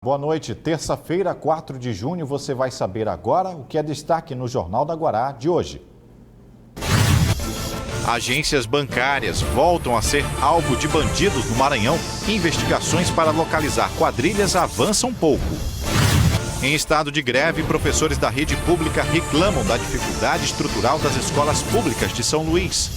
Boa noite, terça-feira, 4 de junho, você vai saber agora o que é destaque no Jornal da Guará de hoje. Agências bancárias voltam a ser alvo de bandidos no Maranhão. Investigações para localizar quadrilhas avançam pouco. Em estado de greve, professores da rede pública reclamam da dificuldade estrutural das escolas públicas de São Luís.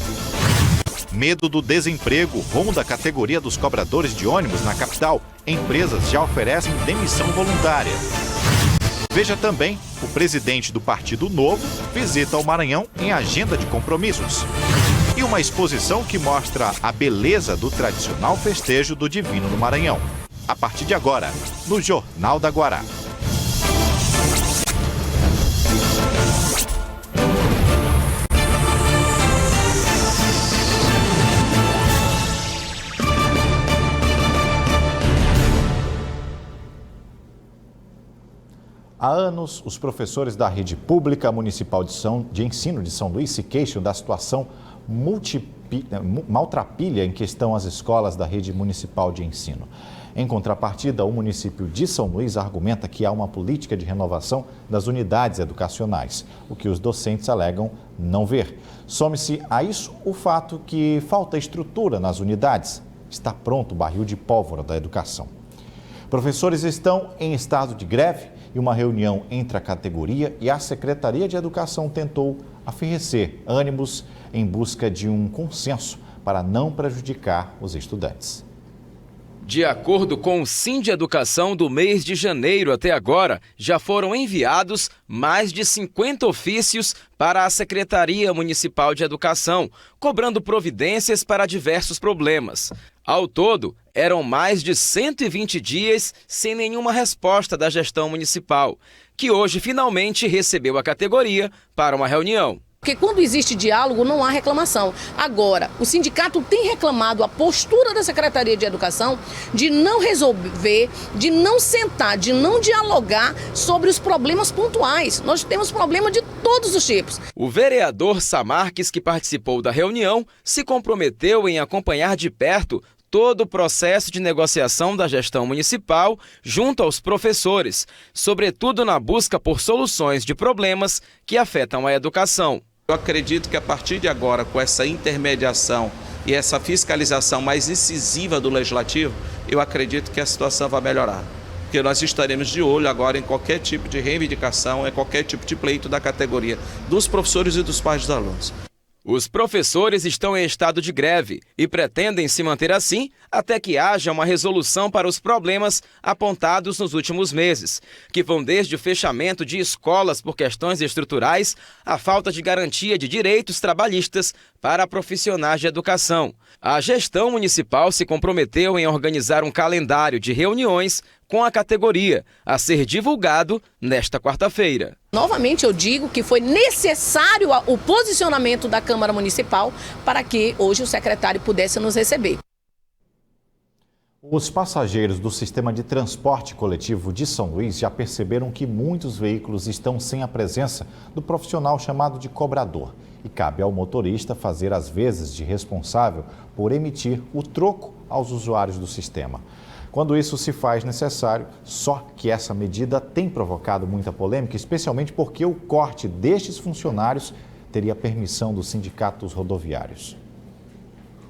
Medo do desemprego ronda a categoria dos cobradores de ônibus na capital. Empresas já oferecem demissão voluntária. Veja também, o presidente do Partido Novo visita o Maranhão em agenda de compromissos. E uma exposição que mostra a beleza do tradicional festejo do Divino no Maranhão. A partir de agora, no Jornal da Guará. Há anos, os professores da rede pública municipal de ensino de São Luís se queixam da situação maltrapilha em que estão as escolas da rede municipal de ensino. Em contrapartida, o município de São Luís argumenta que há uma política de renovação das unidades educacionais, o que os docentes alegam não ver. Some-se a isso o fato que falta estrutura nas unidades. Está pronto o barril de pólvora da educação. Professores estão em estado de greve e uma reunião entre a categoria e a Secretaria de Educação tentou aferrecer ânimos em busca de um consenso para não prejudicar os estudantes. De acordo com o Sindeducação, do mês de janeiro até agora, já foram enviados mais de 50 ofícios para a Secretaria Municipal de Educação, cobrando providências para diversos problemas. Ao todo, eram mais de 120 dias sem nenhuma resposta da gestão municipal, que hoje finalmente recebeu a categoria para uma reunião. Porque quando existe diálogo, não há reclamação. Agora, o sindicato tem reclamado a postura da Secretaria de Educação de não resolver, de não sentar, de não dialogar sobre os problemas pontuais. Nós temos problema de todos os tipos. O vereador Samarques, que participou da reunião, se comprometeu em acompanhar de perto todo o processo de negociação da gestão municipal junto aos professores, sobretudo na busca por soluções de problemas que afetam a educação. Eu acredito que a partir de agora, com essa intermediação e essa fiscalização mais incisiva do Legislativo, eu acredito que a situação vai melhorar. Porque nós estaremos de olho agora em qualquer tipo de reivindicação, em qualquer tipo de pleito da categoria dos professores e dos pais dos alunos. Os professores estão em estado de greve e pretendem se manter assim até que haja uma resolução para os problemas apontados nos últimos meses, que vão desde o fechamento de escolas por questões estruturais à falta de garantia de direitos trabalhistas para profissionais de educação. A gestão municipal se comprometeu em organizar um calendário de reuniões com a categoria, a ser divulgado nesta quarta-feira. Novamente eu digo que foi necessário o posicionamento da Câmara Municipal para que hoje o secretário pudesse nos receber. Os passageiros do sistema de transporte coletivo de São Luís já perceberam que muitos veículos estão sem a presença do profissional chamado de cobrador. E cabe ao motorista fazer as vezes de responsável por emitir o troco aos usuários do sistema. Quando isso se faz necessário, só que essa medida tem provocado muita polêmica, especialmente porque o corte destes funcionários teria permissão dos sindicatos rodoviários.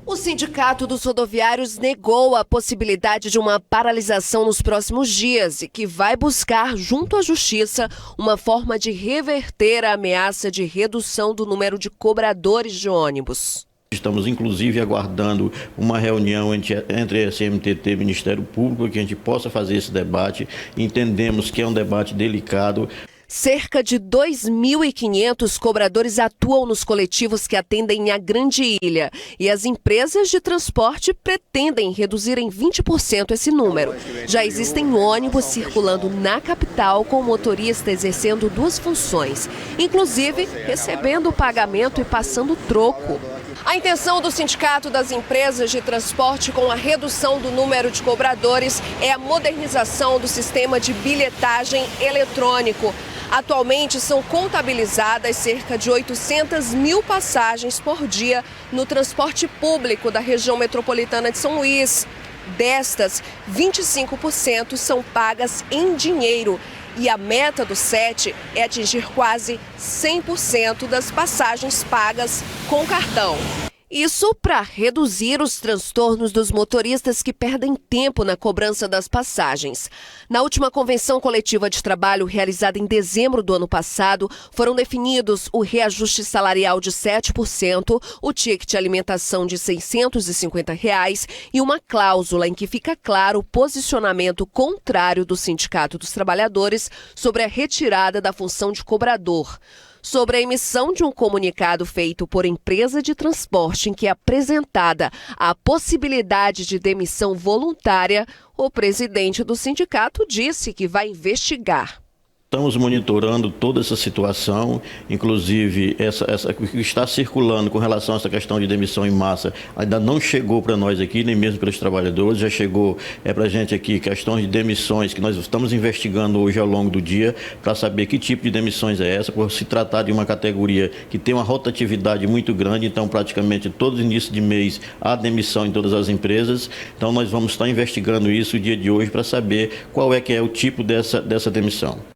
O Sindicato dos Rodoviários negou a possibilidade de uma paralisação nos próximos dias e que vai buscar, junto à Justiça, uma forma de reverter a ameaça de redução do número de cobradores de ônibus. Estamos, inclusive, aguardando uma reunião entre a SMTT e o Ministério Público, que a gente possa fazer esse debate. Entendemos que é um debate delicado. Cerca de 2.500 cobradores atuam nos coletivos que atendem a Grande Ilha e as empresas de transporte pretendem reduzir em 20% esse número. Já existem ônibus circulando na capital com o motorista exercendo duas funções, inclusive recebendo o pagamento e passando troco. A intenção do Sindicato das Empresas de Transporte com a redução do número de cobradores é a modernização do sistema de bilhetagem eletrônico. Atualmente são contabilizadas cerca de 800 mil passagens por dia no transporte público da região metropolitana de São Luís. Destas, 25% são pagas em dinheiro. E a meta do SET é atingir quase 100% das passagens pagas com cartão. Isso para reduzir os transtornos dos motoristas que perdem tempo na cobrança das passagens. Na última convenção coletiva de trabalho realizada em dezembro do ano passado, foram definidos o reajuste salarial de 7%, o ticket alimentação de R$ 650 e uma cláusula em que fica claro o posicionamento contrário do Sindicato dos Trabalhadores sobre a retirada da função de cobrador. Sobre a emissão de um comunicado feito por empresa de transporte em que é apresentada a possibilidade de demissão voluntária, o presidente do sindicato disse que vai investigar. Estamos monitorando toda essa situação, inclusive o que está circulando com relação a essa questão de demissão em massa ainda não chegou para nós aqui, nem mesmo pelos trabalhadores, já chegou para a gente aqui questões de demissões que nós estamos investigando hoje ao longo do dia para saber que tipo de demissões é essa, por se tratar de uma categoria que tem uma rotatividade muito grande, então praticamente todo início de mês há demissão em todas as empresas, então nós vamos estar investigando isso no dia de hoje para saber qual é que é o tipo dessa demissão.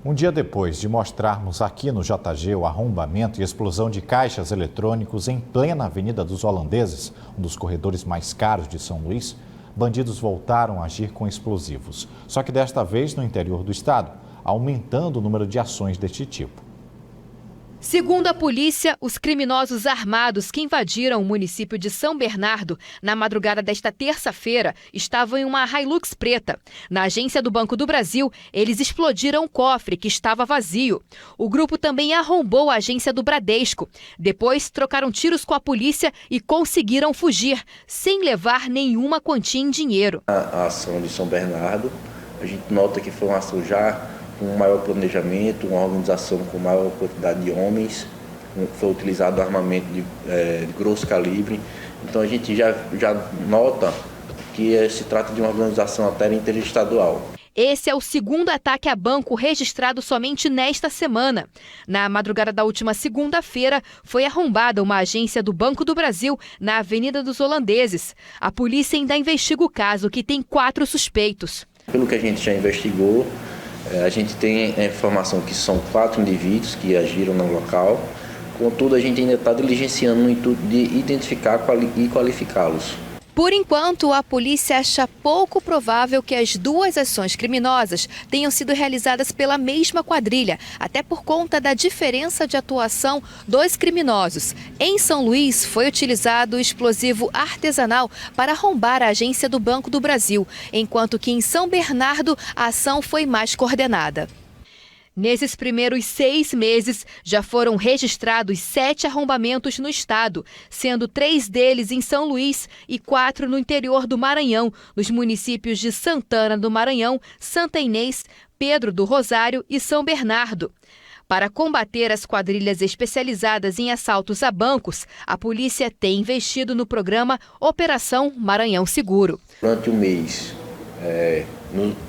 Um dia depois de mostrarmos aqui no JG o arrombamento e explosão de caixas eletrônicos em plena Avenida dos Holandeses, um dos corredores mais caros de São Luís, bandidos voltaram a agir com explosivos. Só que desta vez no interior do estado, aumentando o número de ações deste tipo. Segundo a polícia, os criminosos armados que invadiram o município de São Bernardo na madrugada desta terça-feira estavam em uma Hilux preta. Na agência do Banco do Brasil, eles explodiram um cofre que estava vazio. O grupo também arrombou a agência do Bradesco. Depois, trocaram tiros com a polícia e conseguiram fugir, sem levar nenhuma quantia em dinheiro. A ação de São Bernardo, a gente nota que foi uma ação já com um maior planejamento, uma organização com maior quantidade de homens, foi utilizado armamento de grosso calibre. Então a gente já nota que se trata de uma organização até interestadual. Esse é o segundo ataque a banco registrado somente nesta semana. Na madrugada da última segunda-feira, foi arrombada uma agência do Banco do Brasil na Avenida dos Holandeses. A polícia ainda investiga o caso, que tem 4 suspeitos. Pelo que a gente já investigou, a gente tem a informação que são 4 indivíduos que agiram no local. Contudo, a gente ainda está diligenciando no intuito de identificar e qualificá-los. Por enquanto, a polícia acha pouco provável que as 2 ações criminosas tenham sido realizadas pela mesma quadrilha, até por conta da diferença de atuação dos criminosos. Em São Luís, foi utilizado o explosivo artesanal para arrombar a agência do Banco do Brasil, enquanto que em São Bernardo a ação foi mais coordenada. Nesses primeiros 6 meses, já foram registrados 7 arrombamentos no estado, sendo 3 deles em São Luís e 4 no interior do Maranhão, nos municípios de Santana do Maranhão, Santa Inês, Pedro do Rosário e São Bernardo. Para combater as quadrilhas especializadas em assaltos a bancos, a polícia tem investido no programa Operação Maranhão Seguro. Durante o mês,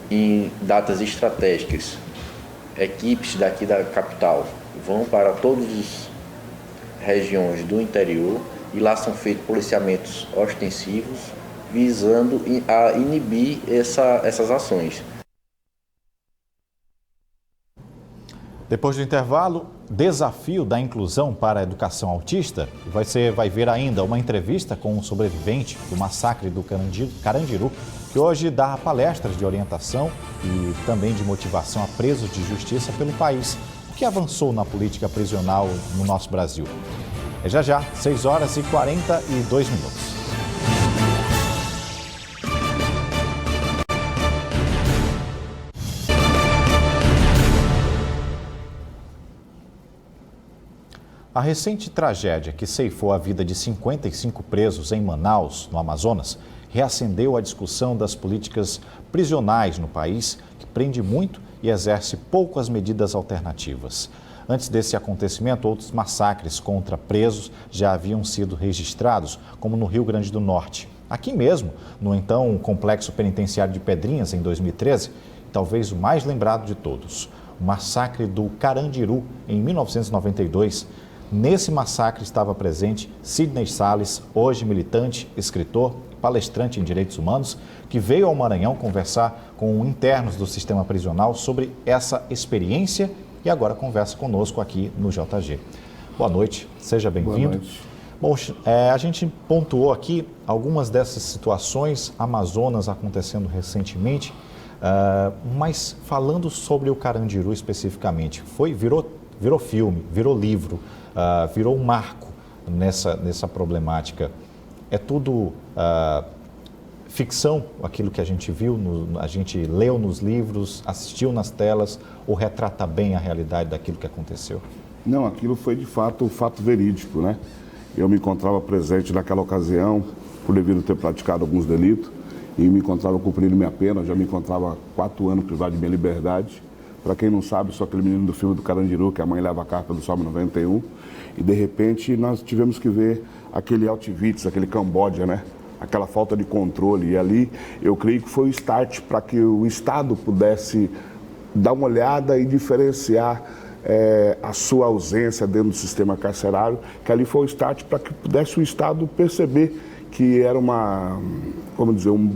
em datas estratégicas, equipes daqui da capital vão para todas as regiões do interior e lá são feitos policiamentos ostensivos visando a inibir essas ações. Depois do intervalo, desafio da inclusão para a educação autista. Você vai ver ainda uma entrevista com um sobrevivente do massacre do Carandiru, que hoje dá palestras de orientação e também de motivação a presos de justiça pelo país. O que avançou na política prisional no nosso Brasil? É já, 6h42. A recente tragédia que ceifou a vida de 55 presos em Manaus, no Amazonas, reacendeu a discussão das políticas prisionais no país, que prende muito e exerce poucas medidas alternativas. Antes desse acontecimento, outros massacres contra presos já haviam sido registrados, como no Rio Grande do Norte. Aqui mesmo, no então Complexo Penitenciário de Pedrinhas, em 2013, talvez o mais lembrado de todos, o massacre do Carandiru, em 1992. Nesse massacre estava presente Sidney Salles, hoje militante, escritor, palestrante em direitos humanos, que veio ao Maranhão conversar com internos do sistema prisional sobre essa experiência e agora conversa conosco aqui no JG. Boa noite, seja bem-vindo. Bom, a gente pontuou aqui algumas dessas situações, Amazonas acontecendo recentemente, mas falando sobre o Carandiru especificamente, virou filme, virou livro, virou um marco nessa problemática. É tudo ficção, aquilo que a gente viu, a gente leu nos livros, assistiu nas telas, ou retrata bem a realidade daquilo que aconteceu? Não, aquilo foi de fato um fato verídico, né? Eu me encontrava presente naquela ocasião, por devido ter praticado alguns delitos, e me encontrava cumprindo minha pena, já me encontrava 4 anos privado de minha liberdade. Para quem não sabe, sou aquele menino do filme do Carandiru, que a mãe leva a carta do Salmo 91, e de repente nós tivemos que ver aquele Auschwitz, aquele Camboja, né? Aquela falta de controle, e ali eu creio que foi o start para que o Estado pudesse dar uma olhada e diferenciar a sua ausência dentro do sistema carcerário, que ali foi o start para que pudesse o Estado perceber que era um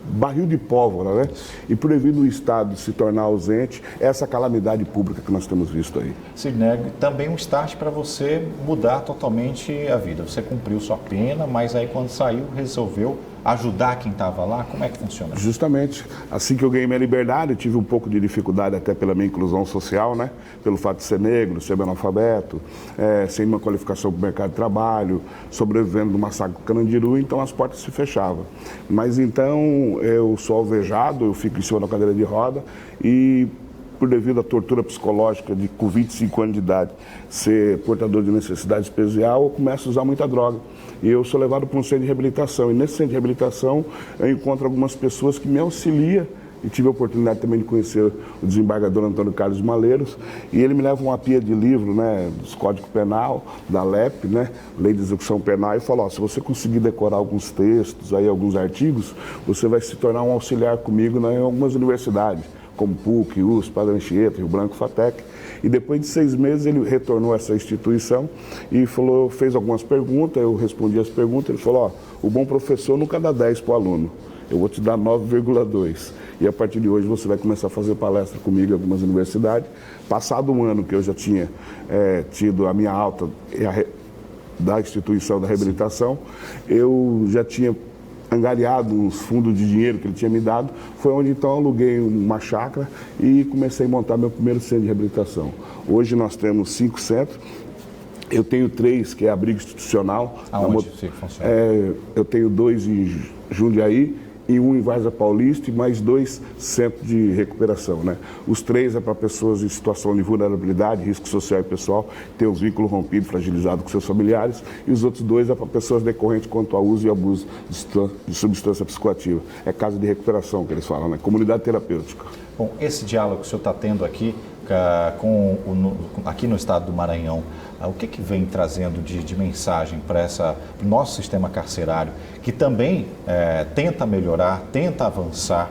barril de pólvora, né? E por devido o Estado se tornar ausente, essa calamidade pública que nós temos visto aí. Sidney, também um start para você mudar totalmente a vida. Você cumpriu sua pena, mas aí quando saiu resolveu ajudar quem estava lá. Como é que funciona? Justamente. Assim que eu ganhei minha liberdade, eu tive um pouco de dificuldade até pela minha inclusão social, né? Pelo fato de ser negro, ser analfabeto, sem uma qualificação para o mercado de trabalho, sobrevivendo do massacre do Carandiru, então as portas se fechavam. Mas então eu sou alvejado, eu fico em cima da cadeira de roda e por devido à tortura psicológica de com 25 anos de idade, ser portador de necessidade especial, eu começo a usar muita droga. E eu sou levado para um centro de reabilitação. E nesse centro de reabilitação eu encontro algumas pessoas que me auxiliam. E tive a oportunidade também de conhecer o desembargador Antônio Carlos Maleiros. E ele me leva uma pia de livro, né, dos Código Penal, da LEP, né, Lei de Execução Penal, e falou, se você conseguir decorar alguns textos, aí, alguns artigos, você vai se tornar um auxiliar comigo em algumas universidades, como PUC, USP, Padre Anchieta, Rio Branco, FATEC. E depois de 6 meses ele retornou a essa instituição e falou, fez algumas perguntas, eu respondi as perguntas, ele falou, o bom professor nunca dá 10 para o aluno, eu vou te dar 9,2. E a partir de hoje você vai começar a fazer palestra comigo em algumas universidades. Passado um ano que eu já tinha tido a minha alta da instituição da reabilitação, eu já tinha angariado uns fundos de dinheiro que ele tinha me dado, foi onde então eu aluguei uma chácara e comecei a montar meu primeiro centro de reabilitação. Hoje nós temos 5 centros, eu tenho 3 que é abrigo institucional. Aonde funciona? Eu tenho 2 em Jundiaí e 1 em Várzea Paulista e mais 2 centros de recuperação, né? Os 3 é para pessoas em situação de vulnerabilidade, risco social e pessoal, ter os vínculos rompidos, fragilizados com seus familiares, e os outros 2 é para pessoas decorrentes quanto ao uso e abuso de substância psicoativa. É casa de recuperação que eles falam, né? Comunidade terapêutica. Bom, esse diálogo que o senhor está tendo aqui aqui no estado do Maranhão, o que vem trazendo de mensagem para o nosso sistema carcerário, que também tenta melhorar, tenta avançar,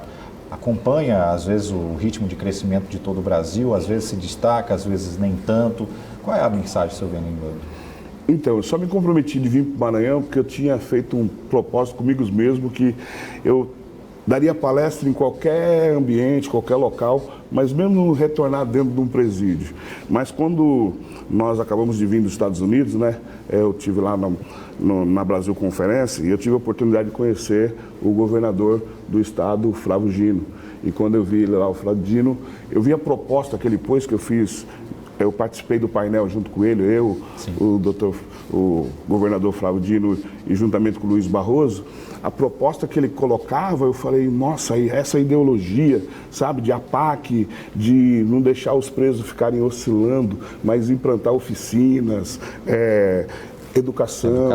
acompanha às vezes o ritmo de crescimento de todo o Brasil, às vezes se destaca, às vezes nem tanto. Qual é a mensagem que o senhor vem lembrando? Então, eu só me comprometi de vir para o Maranhão porque eu tinha feito um propósito comigo mesmo que eu daria palestra em qualquer ambiente, qualquer local, mas mesmo retornar dentro de um presídio. Mas quando nós acabamos de vir dos Estados Unidos, né, eu estive lá na Brasil Conferência e eu tive a oportunidade de conhecer o governador do estado, Flávio Dino. E quando eu vi lá o Flávio Dino, eu vi a proposta que ele pôs, que eu fiz. Eu participei do painel junto com ele, o governador Flávio Dino e juntamente com o Luiz Barroso. A proposta que ele colocava, eu falei, nossa, essa ideologia, sabe, de APAC, de não deixar os presos ficarem oscilando, mas implantar oficinas, educação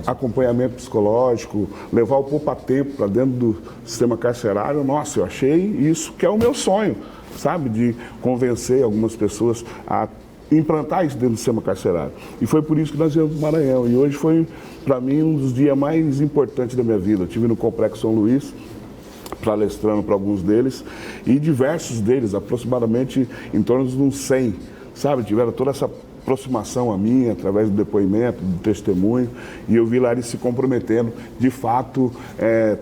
acompanhamento psicológico, levar o poupa-tempo para dentro do sistema carcerário. Nossa, eu achei isso que é o meu sonho, sabe, de convencer algumas pessoas a implantar isso dentro do sistema carcerário. E foi por isso que nós viemos para o Maranhão. E hoje foi, para mim, um dos dias mais importantes da minha vida. Eu estive no Complexo São Luís, palestrando para alguns deles, e diversos deles, aproximadamente em torno de uns 100, sabe, tiveram toda essa aproximação a mim, através do depoimento, do testemunho, e eu vi lá ele se comprometendo, de fato,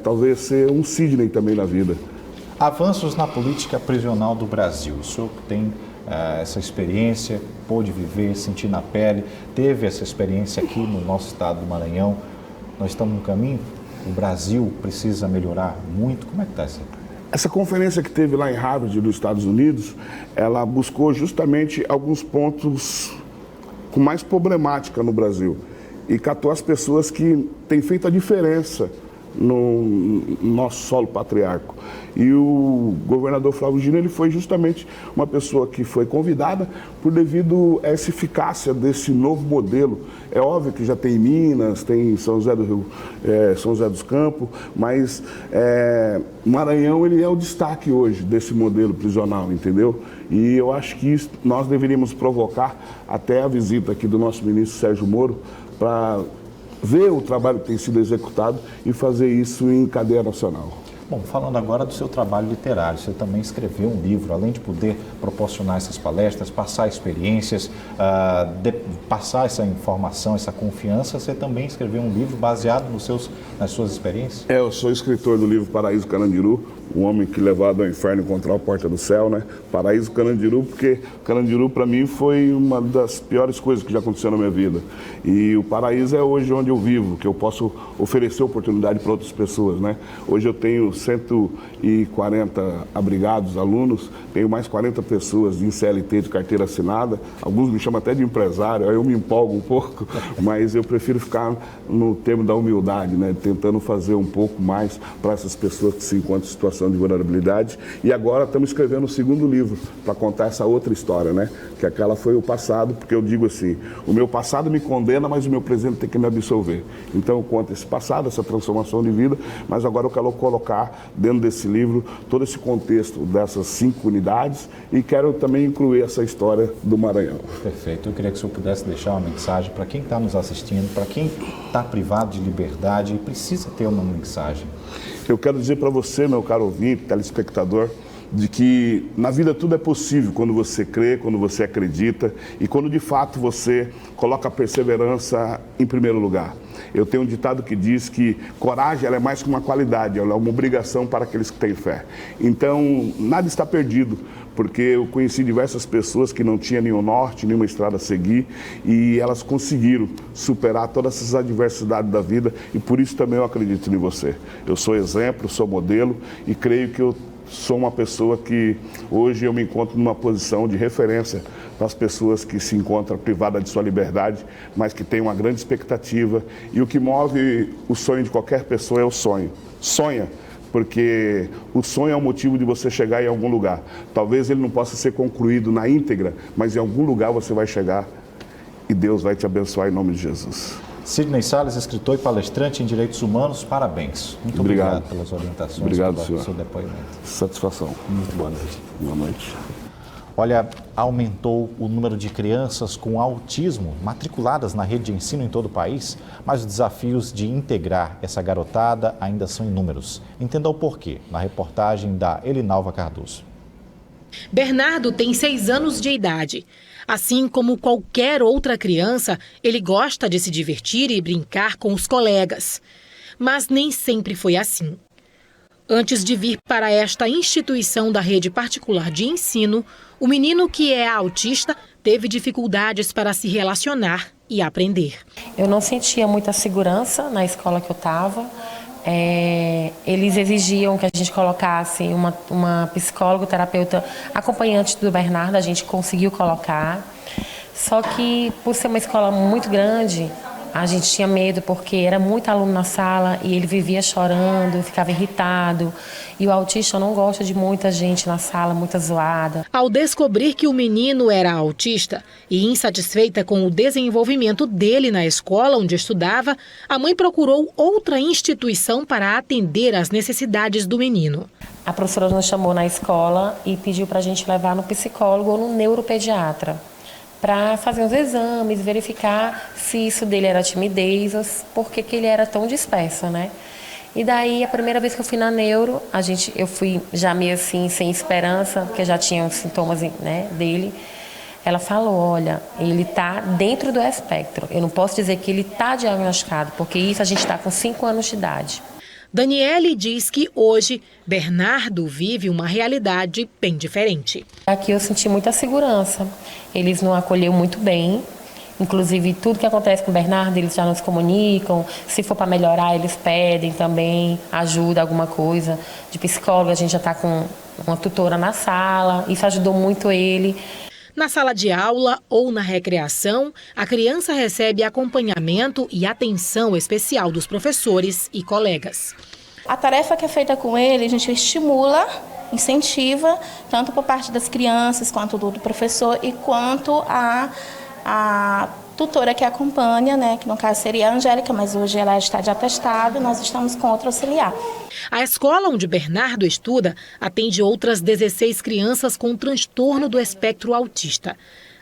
talvez ser um Sidney também na vida. Avanços na política prisional do Brasil. O senhor tem essa experiência, pôde viver, sentir na pele, teve essa experiência aqui no nosso estado do Maranhão. Nós estamos no caminho? O Brasil precisa melhorar muito? Como é que está isso? Essa conferência que teve lá em Harvard, nos Estados Unidos, ela buscou justamente alguns pontos com mais problemática no Brasil e catou as pessoas que têm feito a diferença no nosso solo patriarca. E o governador Flávio Dino, ele foi justamente uma pessoa que foi convidada por devido a essa eficácia desse novo modelo. É óbvio que já tem Minas, tem São José do Rio, São José dos Campos, mas Maranhão, ele é o destaque hoje desse modelo prisional, entendeu? E eu acho que nós deveríamos provocar até a visita aqui do nosso ministro Sérgio Moro para ver o trabalho que tem sido executado e fazer isso em cadeia nacional. Bom, falando agora do seu trabalho literário, você também escreveu um livro, além de poder proporcionar essas palestras, passar experiências, passar essa informação, essa confiança, você também escreveu um livro baseado nas suas experiências? Eu sou escritor do livro Paraíso Carandiru, o homem que levado ao inferno encontrar a porta do céu, né? Paraíso Carandiru, porque Carandiru para mim foi uma das piores coisas que já aconteceu na minha vida. E o paraíso é hoje onde eu vivo, que eu posso oferecer oportunidade para outras pessoas, né? Hoje eu tenho 140 abrigados, alunos, tenho mais 40 pessoas em CLT de carteira assinada, alguns me chamam até de empresário, aí eu me empolgo um pouco, mas eu prefiro ficar no termo da humildade, né? Tentando fazer um pouco mais para essas pessoas que se encontram em situação de vulnerabilidade. E agora estamos escrevendo o segundo livro para contar essa outra história, né? Que aquela foi o passado, porque eu digo assim, o meu passado me condena, mas o meu presente tem que me absolver. Então eu conto esse passado, essa transformação de vida, mas agora eu quero colocar dentro desse livro todo esse contexto dessas 5 unidades e quero também incluir essa história do Maranhão. Perfeito. Eu queria que o senhor pudesse deixar uma mensagem para quem está nos assistindo, para quem está privado de liberdade e precisa ter uma mensagem. Eu quero dizer para você, meu caro ouvinte, telespectador, de que na vida tudo é possível quando você crê, quando você acredita e quando de fato você coloca a perseverança em primeiro lugar. Eu tenho um ditado que diz que coragem ela é mais que uma qualidade, ela é uma obrigação para aqueles que têm fé. Então, nada está perdido, porque eu conheci diversas pessoas que não tinham nenhum norte, nenhuma estrada a seguir e elas conseguiram superar todas essas adversidades da vida e por isso também eu acredito em você. Eu sou exemplo, sou modelo e creio que eu sou uma pessoa que hoje eu me encontro numa posição de referência para as pessoas que se encontram privadas de sua liberdade, mas que têm uma grande expectativa. E o que move o sonho de qualquer pessoa é o sonho. Sonha, porque o sonho é o motivo de você chegar em algum lugar. Talvez ele não possa ser concluído na íntegra, mas em algum lugar você vai chegar e Deus vai te abençoar em nome de Jesus. Sidney Salles, escritor e palestrante em direitos humanos, parabéns. Muito obrigado pelas orientações, pelo seu depoimento. Satisfação. Muito boa noite. Boa noite. Olha, aumentou o número de crianças com autismo matriculadas na rede de ensino em todo o país, mas os desafios de integrar essa garotada ainda são inúmeros. Entenda o porquê, na reportagem da Elinalva Cardoso. Bernardo tem 6 anos de idade. Assim como qualquer outra criança, ele gosta de se divertir e brincar com os colegas. Mas nem sempre foi assim. Antes de vir para esta instituição da rede particular de ensino, o menino que é autista teve dificuldades para se relacionar e aprender. Eu não sentia muita segurança na escola que eu estava. Eles exigiam que a gente colocasse uma psicóloga, terapeuta acompanhante do Bernardo, a gente conseguiu colocar. Só que por ser uma escola muito grande, a gente tinha medo porque era muito aluno na sala e ele vivia chorando, ficava irritado. E o autista não gosta de muita gente na sala, muita zoada. Ao descobrir que o menino era autista e insatisfeita com o desenvolvimento dele na escola onde estudava, a mãe procurou outra instituição para atender às necessidades do menino. A professora nos chamou na escola e pediu para a gente levar no psicólogo ou no neuropediatra, para fazer uns exames, verificar se isso dele era timidez, por que ele era tão disperso, né? E daí, a primeira vez que eu fui na neuro, eu fui já meio assim, sem esperança, porque já tinha os sintomas, né, dele. ela falou, olha, ele está dentro do espectro. Eu não posso dizer que ele está diagnosticado, porque isso a gente está com 5 anos de idade. Daniele diz que hoje Bernardo vive uma realidade bem diferente. Aqui eu senti muita segurança. Eles nos acolheram muito bem. Inclusive, tudo que acontece com o Bernardo, eles já nos comunicam. Se for para melhorar, eles pedem também ajuda, alguma coisa. De psicóloga, a gente já está com uma tutora na sala. Isso ajudou muito ele. Na sala de aula ou na recreação, a criança recebe acompanhamento e atenção especial dos professores e colegas. A tarefa que é feita com ele, a gente estimula, incentiva, tanto por parte das crianças, quanto do professor e quanto a tutora que acompanha, né, que no caso seria a Angélica, mas hoje ela está de atestado, nós estamos com outro auxiliar. A escola onde Bernardo estuda atende outras 16 crianças com transtorno do espectro autista.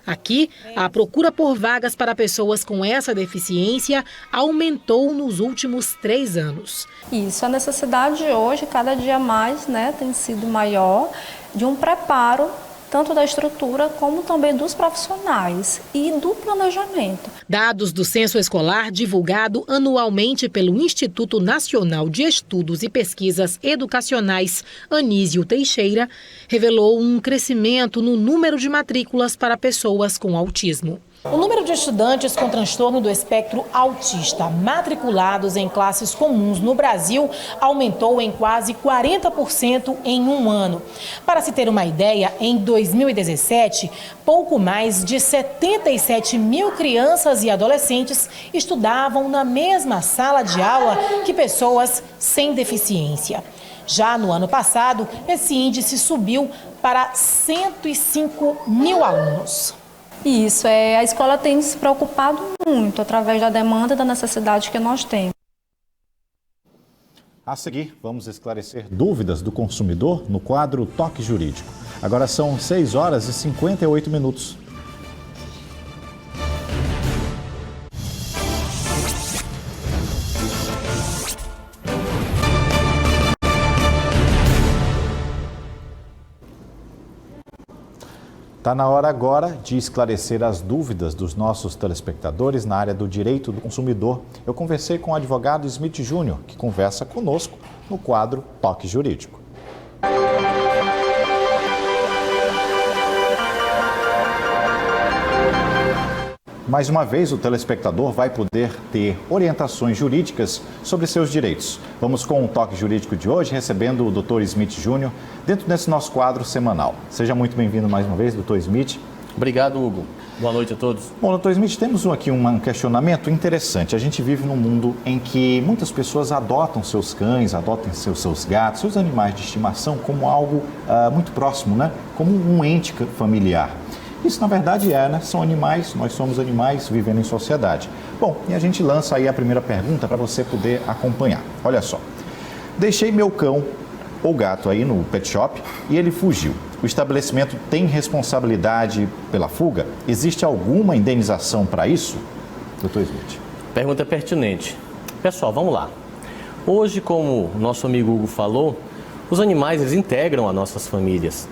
Aqui, a procura por vagas para pessoas com essa deficiência aumentou nos últimos 3 anos. Isso, a necessidade hoje, cada dia mais, né, tem sido maior de um preparo tanto da estrutura como também dos profissionais e do planejamento. Dados do censo escolar divulgado anualmente pelo Instituto Nacional de Estudos e Pesquisas Educacionais Anísio Teixeira revelou um crescimento no número de matrículas para pessoas com autismo. O número de estudantes com transtorno do espectro autista matriculados em classes comuns no Brasil aumentou em quase 40% em um ano. Para se ter uma ideia, em 2017, pouco mais de 77 mil crianças e adolescentes estudavam na mesma sala de aula que pessoas sem deficiência. Já no ano passado, esse índice subiu para 105 mil alunos. Isso, a escola tem se preocupado muito através da demanda e da necessidade que nós temos. A seguir, vamos esclarecer dúvidas do consumidor no quadro Toque Jurídico. Agora são 6h58. Está na hora agora de esclarecer as dúvidas dos nossos telespectadores na área do direito do consumidor. Eu conversei com o advogado Smith Júnior, que conversa conosco no quadro Toque Jurídico. Mais uma vez, o telespectador vai poder ter orientações jurídicas sobre seus direitos. Vamos com o Toque Jurídico de hoje, recebendo o Dr. Smith Júnior, dentro desse nosso quadro semanal. Seja muito bem-vindo mais uma vez, Dr. Smith. Obrigado, Hugo. Boa noite a todos. Bom, Dr. Smith, temos aqui um questionamento interessante. A gente vive num mundo em que muitas pessoas adotam seus cães, adotam seus gatos, seus animais de estimação como algo muito próximo, né? Como um ente familiar. Isso, na verdade, né? São animais, nós somos animais vivendo em sociedade. Bom, e a gente lança aí a primeira pergunta para você poder acompanhar. Olha só. Deixei meu cão ou gato aí no pet shop e ele fugiu. O estabelecimento tem responsabilidade pela fuga? Existe alguma indenização para isso? Dr. Smith. Pergunta pertinente. Pessoal, vamos lá. Hoje, como o nosso amigo Hugo falou, os animais eles integram as nossas famílias.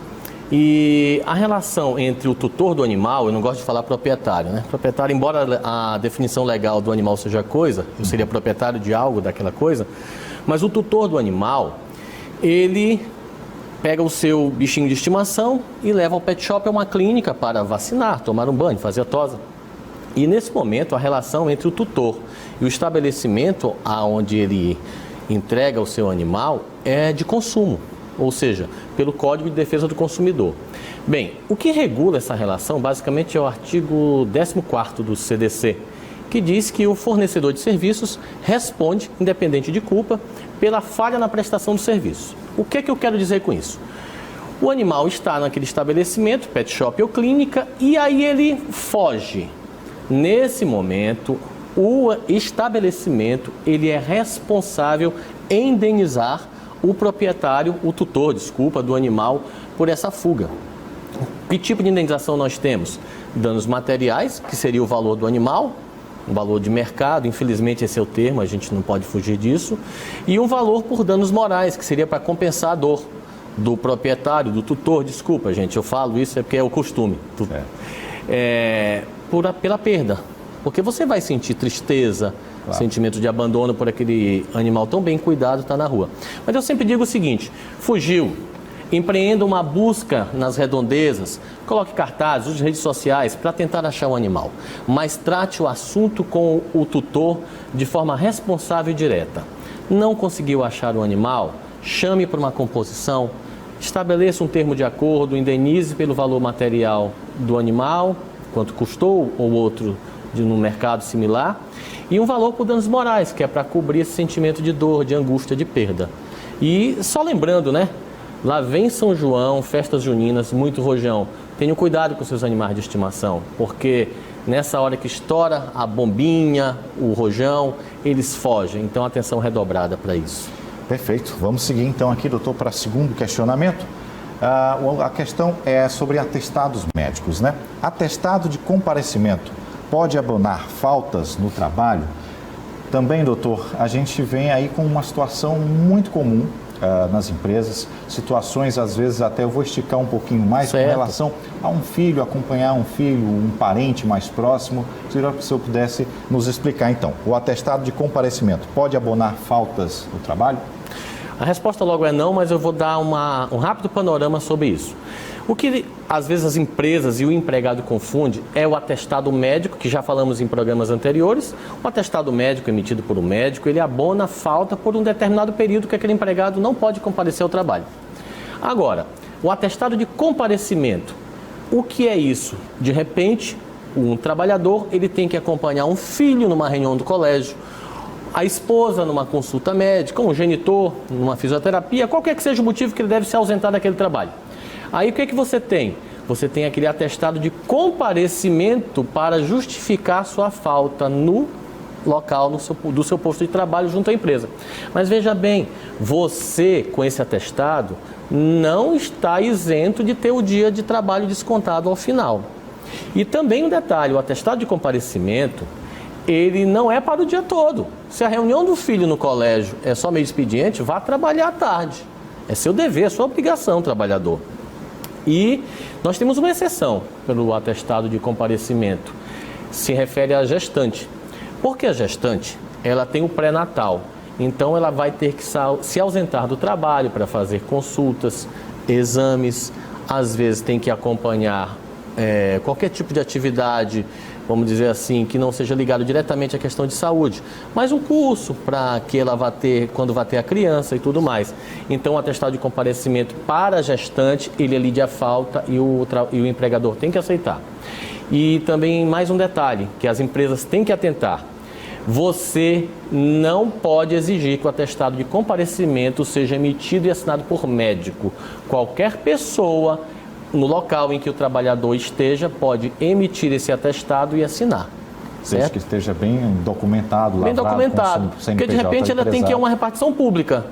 E a relação entre o tutor do animal, eu não gosto de falar proprietário, né? Proprietário, embora a definição legal do animal seja coisa, eu seria proprietário de algo daquela coisa, mas o tutor do animal, ele pega o seu bichinho de estimação e leva ao pet shop a uma clínica para vacinar, tomar um banho, fazer a tosa. E nesse momento a relação entre o tutor e o estabelecimento aonde ele entrega o seu animal é de consumo. Ou seja, pelo Código de Defesa do Consumidor. Bem, o que regula essa relação basicamente é o artigo 14º do CDC, que diz que o fornecedor de serviços responde, independente de culpa, pela falha na prestação do serviço. O que é que eu quero dizer com isso? O animal está naquele estabelecimento, pet shop ou clínica, e aí ele foge. Nesse momento, o estabelecimento ele é responsável em indenizar o proprietário, o tutor, do animal por essa fuga. Que tipo de indenização nós temos? Danos materiais, que seria o valor do animal, um valor de mercado, infelizmente esse é o termo, a gente não pode fugir disso, e um valor por danos morais, que seria para compensar a dor do proprietário, do tutor, gente, eu falo isso é porque é o costume. pela perda. Porque você vai sentir tristeza, sentimento de abandono por aquele animal tão bem cuidado está na rua. Mas eu sempre digo o seguinte, fugiu, empreenda uma busca nas redondezas, coloque cartazes, use redes sociais para tentar achar o animal. Mas trate o assunto com o tutor de forma responsável e direta. Não conseguiu achar o animal? Chame para uma composição, estabeleça um termo de acordo, indenize pelo valor material do animal, quanto custou, ou outro no mercado similar, e um valor por danos morais, que é para cobrir esse sentimento de dor, de angústia, de perda. E só lembrando, né? Lá vem São João, festas juninas, muito rojão. Tenham cuidado com seus animais de estimação, porque nessa hora que estoura a bombinha, o rojão, eles fogem. Então, atenção redobrada para isso. Perfeito. Vamos seguir então aqui, doutor, para o segundo questionamento. A questão é sobre atestados médicos, né? Atestado de comparecimento pode abonar faltas no trabalho? Também, doutor, a gente vem aí com uma situação muito comum nas empresas, situações, às vezes, até eu vou esticar um pouquinho mais, com relação a um filho, acompanhar um filho, um parente mais próximo. Se o senhor pudesse nos explicar, então, o atestado de comparecimento pode abonar faltas no trabalho? A resposta logo é não, mas eu vou dar um rápido panorama sobre isso. O que às vezes as empresas e o empregado confundem é o atestado médico, que já falamos em programas anteriores. O atestado médico emitido por um médico, ele abona a falta por um determinado período que aquele empregado não pode comparecer ao trabalho. Agora, o atestado de comparecimento, o que é isso? De repente, um trabalhador ele tem que acompanhar um filho numa reunião do colégio, a esposa numa consulta médica, um genitor numa fisioterapia, qualquer que seja o motivo que ele deve se ausentar daquele trabalho. Aí o que é que você tem? Você tem aquele atestado de comparecimento para justificar sua falta no local do seu posto de trabalho junto à empresa. Mas veja bem, você com esse atestado não está isento de ter o dia de trabalho descontado ao final. E também um detalhe, o atestado de comparecimento, ele não é para o dia todo. Se a reunião do filho no colégio é só meio expediente, vá trabalhar à tarde. É seu dever, é sua obrigação, trabalhador. E nós temos uma exceção pelo atestado de comparecimento. Se refere à gestante. Porque a gestante, ela tem o pré-natal. Então, ela vai ter que se ausentar do trabalho para fazer consultas, exames. Às vezes, tem que acompanhar qualquer tipo de atividade, vamos dizer assim, que não seja ligado diretamente à questão de saúde, mas um curso para que ela vá ter, quando vai ter a criança e tudo mais. Então, o atestado de comparecimento para a gestante, ele alivia a falta e o empregador tem que aceitar. E também mais um detalhe, que as empresas têm que atentar. Você não pode exigir que o atestado de comparecimento seja emitido e assinado por médico. Qualquer pessoa no local em que o trabalhador esteja, pode emitir esse atestado e assinar. Desde que esteja bem documentado, bem documentado, porque de repente ela tem que ir a uma repartição pública.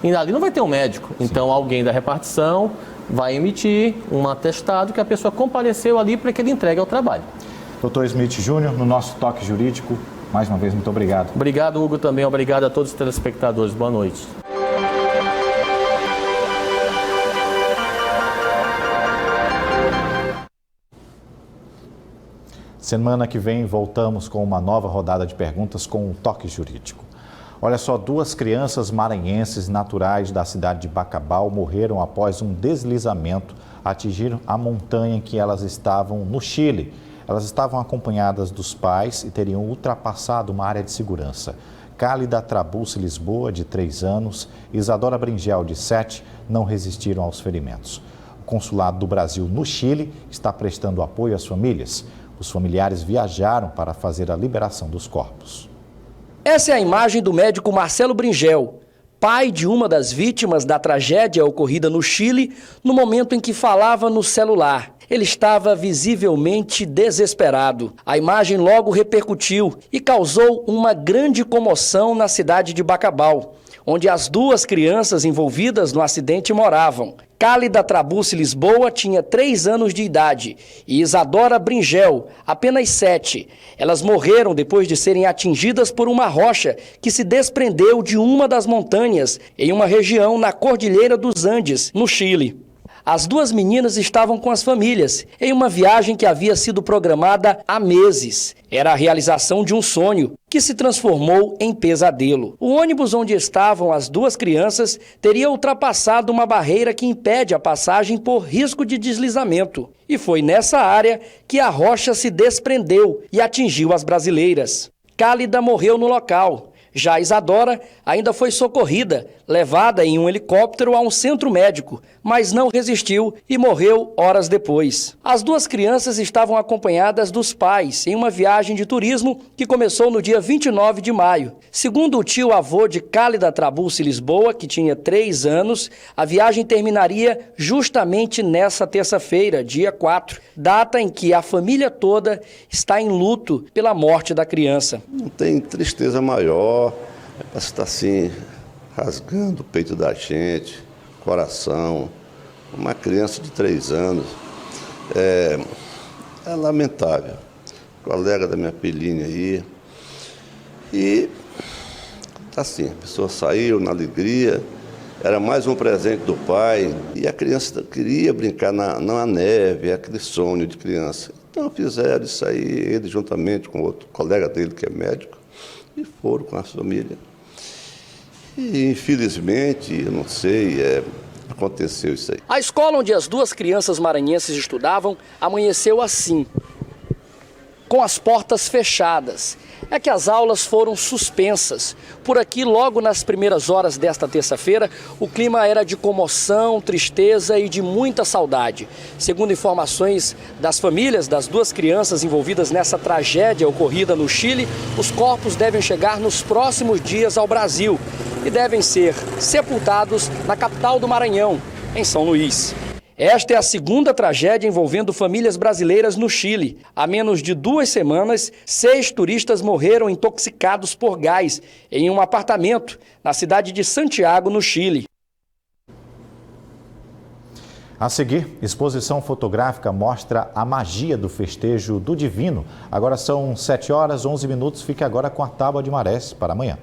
E ali não vai ter um médico. Sim. Então alguém da repartição vai emitir um atestado que a pessoa compareceu ali para que ele entregue ao trabalho. Dr. Smith Júnior, no nosso Toque Jurídico, mais uma vez, muito obrigado. Obrigado, Hugo, também. Obrigado a todos os telespectadores. Boa noite. Semana que vem voltamos com uma nova rodada de perguntas com o Toque Jurídico. Olha só, 2 crianças maranhenses naturais da cidade de Bacabal morreram após um deslizamento atingir a montanha em que elas estavam no Chile. Elas estavam acompanhadas dos pais e teriam ultrapassado uma área de segurança. Cálida Trabucci Lisboa, de 3 anos, e Isadora Bringel, de 7, não resistiram aos ferimentos. O Consulado do Brasil no Chile está prestando apoio às famílias. Os familiares viajaram para fazer a liberação dos corpos. Essa é a imagem do médico Marcelo Bringel, pai de uma das vítimas da tragédia ocorrida no Chile, no momento em que falava no celular. Ele estava visivelmente desesperado. A imagem logo repercutiu e causou uma grande comoção na cidade de Bacabal, onde as 2 crianças envolvidas no acidente moravam. Cálida Trabucci Lisboa tinha 3 anos de idade e Isadora Bringel, apenas 7. Elas morreram depois de serem atingidas por uma rocha que se desprendeu de uma das montanhas em uma região na Cordilheira dos Andes, no Chile. As duas meninas estavam com as famílias, em uma viagem que havia sido programada há meses. Era a realização de um sonho, que se transformou em pesadelo. O ônibus onde estavam as duas crianças teria ultrapassado uma barreira que impede a passagem por risco de deslizamento. E foi nessa área que a rocha se desprendeu e atingiu as brasileiras. Cálida morreu no local. Já Isadora ainda foi socorrida, levada em um helicóptero a um centro médico, mas não resistiu e morreu horas depois. As duas crianças estavam acompanhadas dos pais em uma viagem de turismo que começou no dia 29 de maio. Segundo o tio-avô de Cálida Trabulce Lisboa, que tinha 3 anos, a viagem terminaria justamente nessa terça-feira, dia 4, data em que a família toda está em luto pela morte da criança. Não tem tristeza maior. Parece que está assim, rasgando o peito da gente, coração. Uma criança de 3 anos. É lamentável. Colega da minha filhinha aí. E, assim, a pessoa saiu na alegria, era mais um presente do pai. E a criança queria brincar na neve, aquele sonho de criança. Então fizeram isso aí, ele juntamente com outro colega dele que é médico. E foram com a família. E, infelizmente, eu não sei, aconteceu isso aí. A escola onde as duas crianças maranhenses estudavam amanheceu assim, com as portas fechadas. É que as aulas foram suspensas. Por aqui, logo nas primeiras horas desta terça-feira, o clima era de comoção, tristeza e de muita saudade. Segundo informações das famílias das duas crianças envolvidas nessa tragédia ocorrida no Chile, os corpos devem chegar nos próximos dias ao Brasil e devem ser sepultados na capital do Maranhão, em São Luís. Esta é a segunda tragédia envolvendo famílias brasileiras no Chile. Há menos de 2 semanas, 6 turistas morreram intoxicados por gás em um apartamento na cidade de Santiago, no Chile. A seguir, exposição fotográfica mostra a magia do festejo do Divino. Agora são 7h11. Fique agora com a Tábua de Marés para amanhã.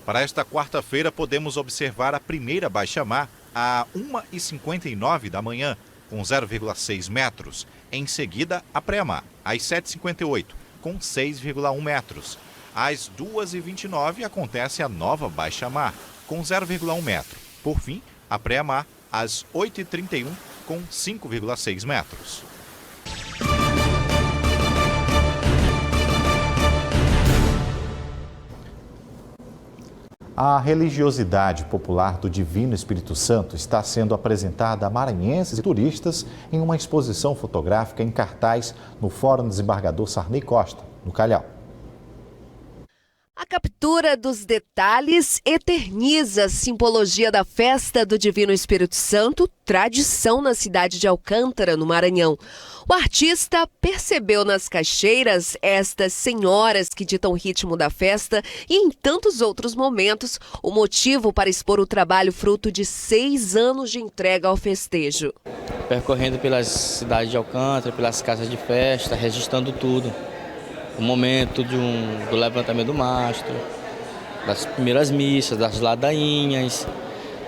Para esta quarta-feira, podemos observar a primeira baixa-mar a 1h59 da manhã, com 0,6 metros. Em seguida, a pré-mar, às 7h58, com 6,1 metros. Às 2h29, acontece a nova baixa-mar, com 0,1 metro. Por fim, a pré-mar, às 8h31, com 5,6 metros. A religiosidade popular do Divino Espírito Santo está sendo apresentada a maranhenses e turistas em uma exposição fotográfica em cartaz no Fórum Desembargador Sarney Costa, no Calhau. A captura dos detalhes eterniza a simbologia da festa do Divino Espírito Santo, tradição na cidade de Alcântara, no Maranhão. O artista percebeu nas caixeiras estas senhoras que ditam o ritmo da festa e em tantos outros momentos o motivo para expor o trabalho fruto de 6 anos de entrega ao festejo. Percorrendo pelas cidades de Alcântara, pelas casas de festa, registrando tudo. O momento do levantamento do mastro, das primeiras missas, das ladainhas,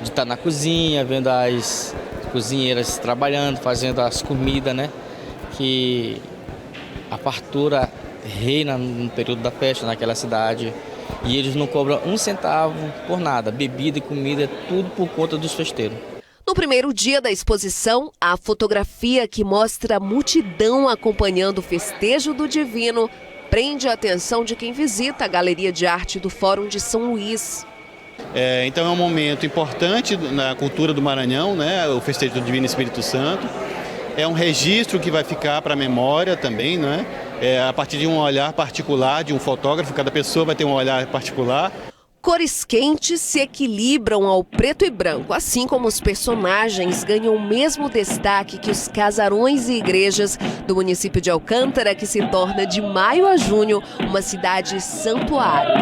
de estar na cozinha, vendo as cozinheiras trabalhando, fazendo as comidas, né? Que a fartura reina no período da festa naquela cidade e eles não cobram 1 centavo por nada, bebida e comida, tudo por conta dos festeiros. No primeiro dia da exposição, a fotografia que mostra a multidão acompanhando o festejo do Divino prende a atenção de quem visita a Galeria de Arte do Fórum de São Luís. Então é um momento importante na cultura do Maranhão, né? O festejo do Divino Espírito Santo. É um registro que vai ficar para a memória também, né? A partir de um olhar particular de um fotógrafo, cada pessoa vai ter um olhar particular. Cores quentes se equilibram ao preto e branco, assim como os personagens ganham o mesmo destaque que os casarões e igrejas do município de Alcântara, que se torna de maio a junho uma cidade santuário.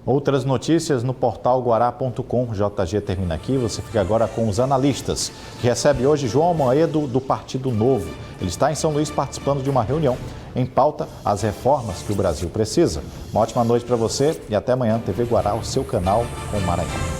Outras notícias no portal guará.com. JG termina aqui. Você fica agora com os analistas, que recebe hoje João Amoedo, do Partido Novo. Ele está em São Luís participando de uma reunião. Em pauta, as reformas que o Brasil precisa. Uma ótima noite para você e até amanhã. TV Guará, o seu canal com o Maranhão.